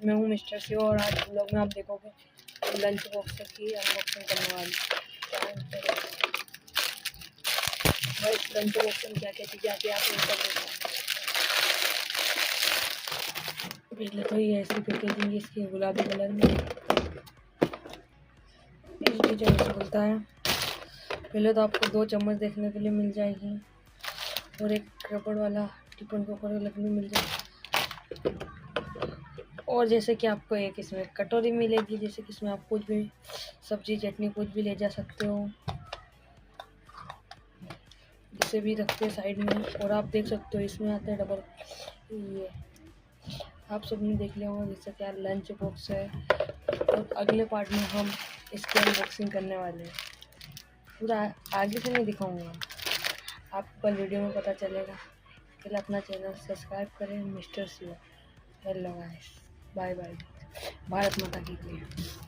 मैं हूँ मिस्टर शिव और आज ब्लॉग में आप देखोगे लंच बॉक्स की अनबॉक्सिंग करने वाली। भाई लंच बॉक्स में क्या क्या चीज़ें आती है आप ये सब देखो। पहले तो ये ऐसी पैकेजिंग इसकी गुलाबी कलर में इसकी जो खुलता है। पहले तो आपको 2 चम्मच देखने के लिए मिल जाएगी और एक रबड़ वाला टिफिन पेपर लगने मिल जाएगा। और जैसे कि आपको एक इसमें कटोरी मिलेगी, जैसे कि इसमें आप कुछ भी सब्जी चटनी कुछ भी ले जा सकते हो, इसे भी रखते हैं साइड में। और आप देख सकते हो इसमें आता है डबल, ये आप सबने देख लिया होगा जैसे क्या लंच बॉक्स है। और अगले पार्ट में हम इसकी अनबॉक्सिंग करने वाले हैं। पूरा आगे से नहीं दिखाऊंगा, आपको कल वीडियो में पता चलेगा। पहले अपना चैनल सब्सक्राइब करें mister Shiv. Hello guys, bye bye, Bharat माता की जय।